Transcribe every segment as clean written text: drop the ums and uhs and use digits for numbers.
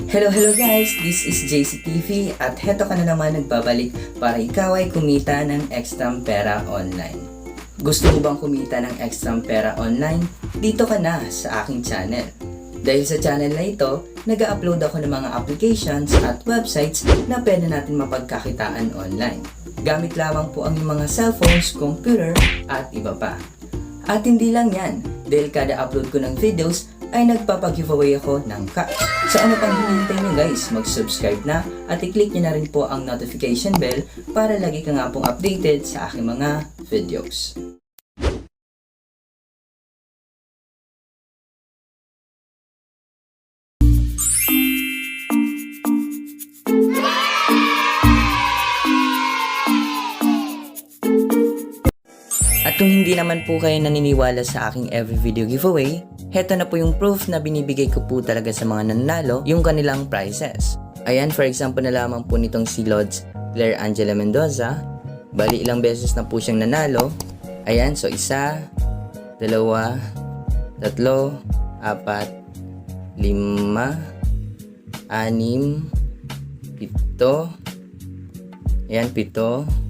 Hello guys! This is JCTV at heto ka na naman nagbabalik para ikaw ay kumita ng ekstrang pera online. Gusto mo bang kumita ng ekstrang pera online? Dito ka na sa aking channel. Dahil sa channel na ito, nag-upload ako ng mga applications at websites na pwede natin mapagkakitaan online. Gamit lamang po ang mga cellphones, computer at iba pa. At hindi lang yan, dahil kada upload ko ng videos ay nagpapag-giveaway ako ng cash. So ano pang hinihintay nyo guys, mag-subscribe na at i-click nyo na rin po ang notification bell para lagi ka nga pong updated sa aking mga videos. At kung hindi naman po kayo naniniwala sa aking every video giveaway, heto na po yung proof na binibigay ko po talaga sa mga nanalo yung kanilang prizes. Ayan, for example na lamang po nitong si Lods Claire Angela Mendoza. Bali ilang beses na po siyang nanalo. Ayan, so 1, 2, 3, 4, 5, 6, 7. Ayan, 7.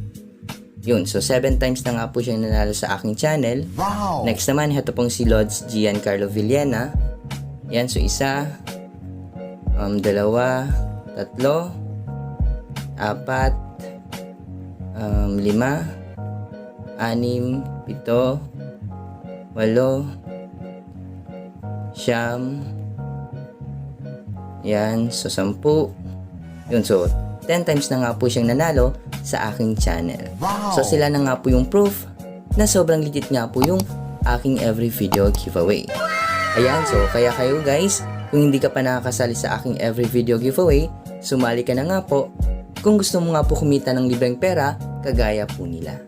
Yun, so 7 times na nga po siyang nanalo sa aking channel. Wow! Next naman, ito pong si Lods Giancarlo Villena. Yan, so 1, 2, 3, 4, 5, 6, 7, 8, 9, 10. Yan, so 10. Yun, so 10 times na nga po siyang nanalo sa aking channel. Wow! So sila na nga po yung proof na sobrang legit nga po yung aking every video giveaway. Ayan, so kaya kayo guys, kung hindi ka pa nakakasali sa aking every video giveaway, sumali ka na nga po kung gusto mo nga po kumita ng libreng pera kagaya po nila.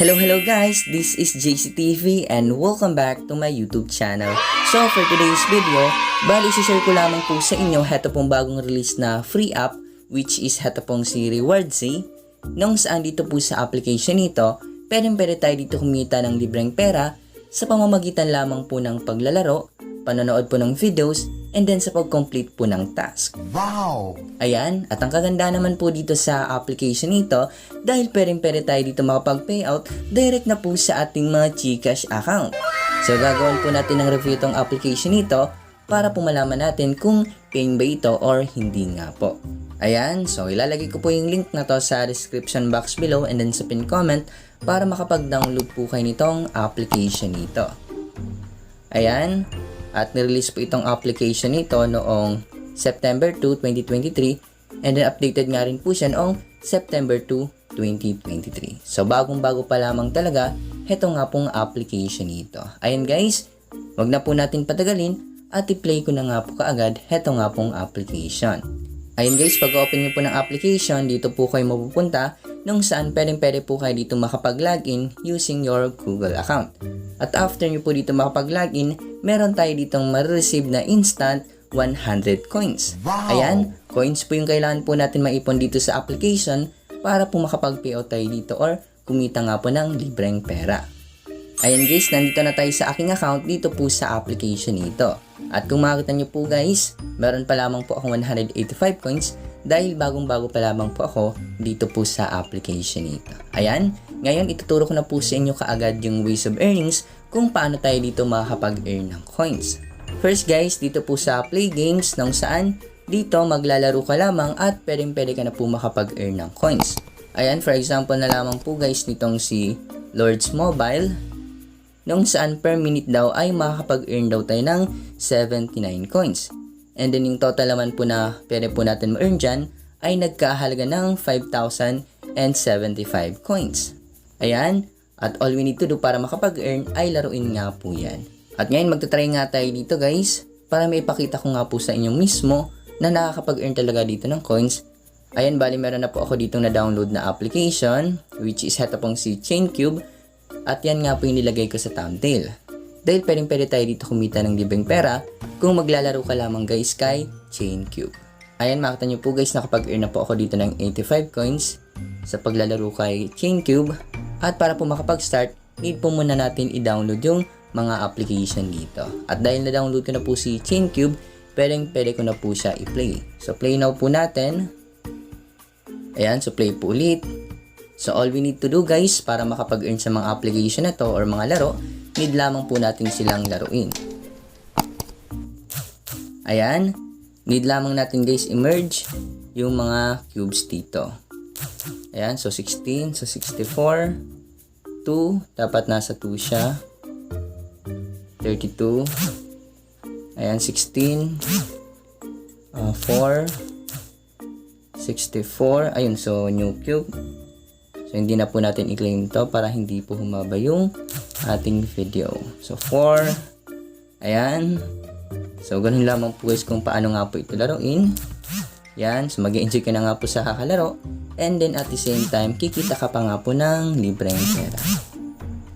Hello guys, this is JCTV and welcome back to my YouTube channel. So for today's video, bali share ko lamang po sa inyo heto pong bagong release na free app which is heto pong si Rewardsy, nung saan dito po sa application nito, pwede tayo dito kumita ng libreng pera sa pamamagitan lamang po ng paglalaro, panonood po ng videos, and then sa pag-complete po ng task. Wow! Ayan, at ang kaganda naman po dito sa application nito, dahil pwede tayo dito makapag-payout direct na po sa ating mga GCash account. So gagawin po natin ng review itong application nito para po malaman natin kung paying ba ito or hindi nga po. Ayan, so ilalagay ko po yung link na to sa description box below and then sa pin comment para makapag-download po kayo nitong application nito. Ayan, at nirelease po itong application nito noong September 2, 2023 and then updated nga rin po siya noong September 2, 2023. So bagong-bago pa lamang talaga, heto nga pong application nito. Ayan guys, wag na po natin patagalin at i-play ko na nga po kaagad heto nga pong application. Ayan guys, pag-open nyo po ng application, dito po kayo mapupunta nung saan pwede po kayo dito makapag-login using your Google account. At after nyo po dito makapag-login, meron tayo ditong ma-receive na instant 100 coins. Wow! Ayan, coins po yung kailangan po natin maipon dito sa application para po makapag-payout tayo dito or kumita nga po ng libreng pera. Ayan guys, nandito na tayo sa aking account dito po sa application nito. At kung makikita nyo po guys, meron pa lamang po akong 185 coins dahil bagong-bago pa lamang po ako dito po sa application nito. Ayan, ngayon ituturo ko na po sa inyo kaagad yung ways of earnings kung paano tayo dito makakapag-earn ng coins. First guys, dito po sa Play Games nung saan dito maglalaro ka lamang at pwede ka na po makapag-earn ng coins. Ayan, for example na lamang po guys nitong si Lords Mobile, nung saan per minute daw ay makakapag-earn daw tayo ng 79 coins. And then yung total naman po na pwede po natin ma-earn dyan ay nagkahalaga ng 5,075 coins. Ayan, at all we need to do para makapag-earn ay laruin nga po yan. At ngayon magta-try nga tayo dito guys para may ipakita ko nga po sa inyo mismo na nakakapag-earn talaga dito ng coins. Ayan, bali meron na po ako dito na download na application which is heto pong si ChainCube. At yan nga po yung nilagay ko sa thumbnail. Dahil pwede tayo dito kumita ng libreng pera kung maglalaro ka lamang guys kay ChainCube. Ayan, makita nyo po guys, nakapag-earn na po ako dito ng 85 coins sa paglalaro kay ChainCube. At para po makapag-start, need po muna natin i-download yung mga application dito. At dahil na-download ko na po si ChainCube, pwede ko na po siya i-play. So play now po natin. Ayan, so play po ulit. So all we need to do guys para makapag-earn sa mga application na to or mga laro, need lamang po natin silang laruin. Ayan, need lamang natin guys i-merge yung mga cubes dito. Ayan, so 16, so 64, 2, dapat nasa 2 siya. 32, ayan, 16, 4, 64, ayun, so new cube. So, hindi na po natin i-claim to para hindi po humaba yung ating video. So, 4. Ayan. So, ganun lamang po guys kung paano nga po ito laruin. Yan. So, mag-enjoy ka na nga po sa kakalaro. And then, at the same time, kikita ka pa nga po ng libreng pera.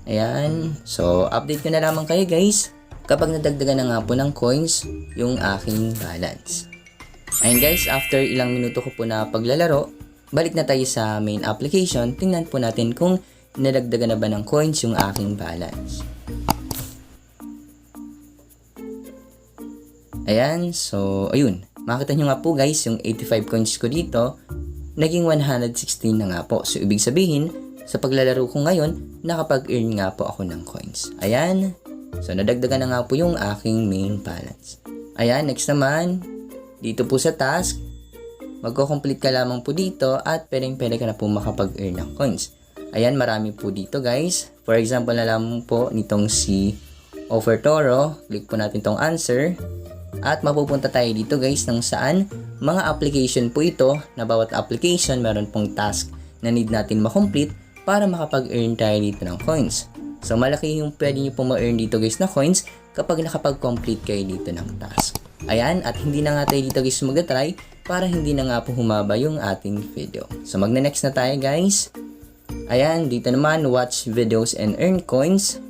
Ayan. So, update ko na lamang kayo guys kapag nadagdagan na nga po ng coins yung aking balance. Ayan guys, after ilang minuto ko po na paglalaro, balik na tayo sa main application. Tingnan po natin kung nadagdagan na ba ng coins yung aking balance. Ayan, so ayun. Makita nyo nga po guys, yung 85 coins ko dito, naging 116 na nga po. So ibig sabihin, sa paglalaro ko ngayon, nakapag-earn nga po ako ng coins. Ayan, so nadagdagan na nga po yung aking main balance. Ayan, next naman, dito po sa task, magko-complete ka lamang po dito at pwede ka na po makapag-earn ng coins. Ayan, marami po dito guys. For example na lamang po nitong si Offer Toro. Click po natin tong answer. At mapupunta tayo dito guys nang saan mga application po ito na bawat application meron pong task na need natin makomplete para makapag-earn tayo dito ng coins. So malaki yung pwede nyo po ma-earn dito guys na coins kapag nakapag-complete kayo dito ng task. Ayan, at hindi na nga tayo dito guys mag-try para hindi na nga po humaba yung ating video. So magna-next na tayo guys. Ayan, dito naman watch videos and earn coins.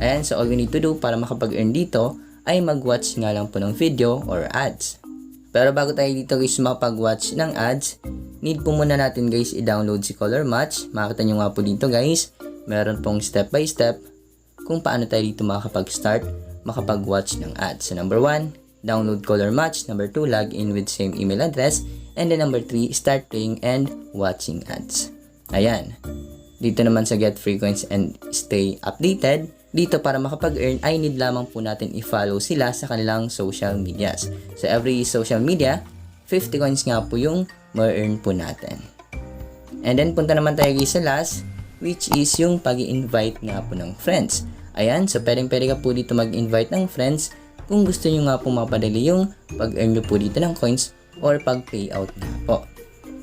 Ayan, so all we need to do para makapag-earn dito ay mag-watch nga lang po ng video or ads. Pero bago tayo dito guys makapag-watch ng ads, need po muna natin guys i-download si Color Match. Makita nyo nga po dito guys, meron pong step by step kung paano tayo dito makapag-start, makapag-watch ng ads. So number 1, download Color Match. Number 2, log in with same email address. And then number 3, start playing and watching ads. Ayan. Dito naman sa get free coins and stay updated. Dito para makapag-earn ay need lamang po natin i-follow sila sa kanilang social medias. So every social media, 50 coins nga po yung ma-earn po natin. And then punta naman tayo guys sa last, which is yung pag-i-invite nga po ng friends. Ayan. So pwede ka po dito mag-invite ng friends kung gusto nyo nga po mapadali yung pag-earn nyo po dito ng coins or pag-payout nga po.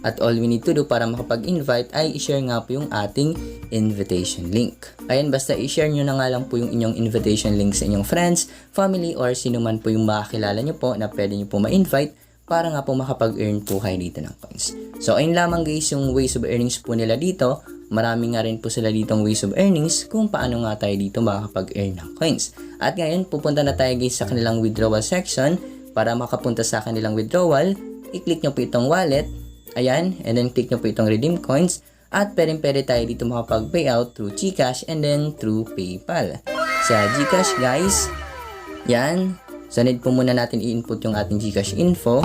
At all we need to do para makapag-invite ay i-share nga po yung ating invitation link. Ayan, basta i-share nyo na nga lang po yung inyong invitation link sa inyong friends, family, or sino man po yung makakilala nyo po na pwede nyo po ma-invite para nga po makapag-earn po kayo dito ng coins. So ayun lamang guys yung ways of earnings po nila dito. Marami nga rin po sila ditong ways of earnings kung paano nga tayo dito makakapag-earn ng coins. At ngayon, pupunta na tayo guys sa kanilang withdrawal section. Para makapunta sa kanilang withdrawal, i-click nyo po itong wallet. Ayan, and then click nyo po itong redeem coins. At pwede tayo dito makapag-payout through GCash and then through PayPal. Sa GCash guys, yan. So need po muna natin i-input yung ating GCash info.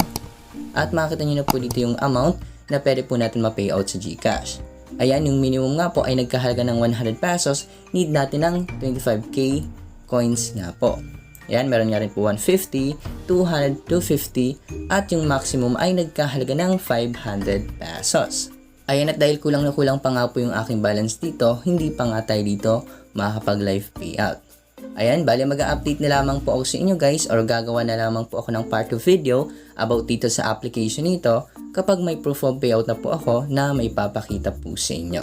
At makikita nyo na po dito yung amount na pwede po natin ma-payout sa GCash. Ayan, yung minimum nga po ay nagkahalaga ng 100 pesos. Need natin ng 25k coins nga po. Ayan, meron nga rin po 150, 200, 250, at yung maximum ay nagkahalaga ng 500 pesos. Ayan, at dahil kulang na kulang pa nga po yung aking balance dito, hindi pa nga tayo dito makakapag-live payout. Ayan, bali mag-update na lamang po ako sa inyo guys or gagawa na lamang po ako ng part 2 video about dito sa application nito kapag may proof of payout na po ako na may papakita po sa inyo.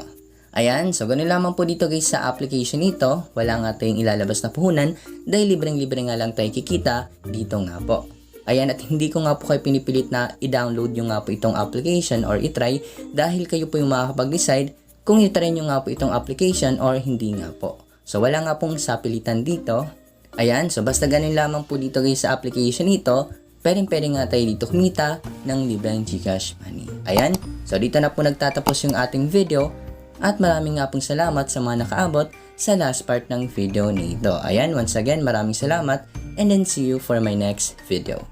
Ayan, so ganun lamang po dito guys sa application nito. Wala nga tayong ilalabas na puhunan dahil libreng-libre nga lang tayo kikita dito nga po. Ayan, at hindi ko nga po kayo pinipilit na i-download nyo nga po itong application or i-try dahil kayo po yung makakapag-decide kung i-try nyo nga po itong application or hindi nga po. So wala nga pong sapilitan dito. Ayan, so basta ganun lamang po dito guys sa application nito, pwede nga tayo dito kumita ng libreng GCash money. Ayan, so dito na po nagtatapos yung ating video at maraming nga pong salamat sa mga nakaabot sa last part ng video nito. Ayan, once again, maraming salamat and then see you for my next video.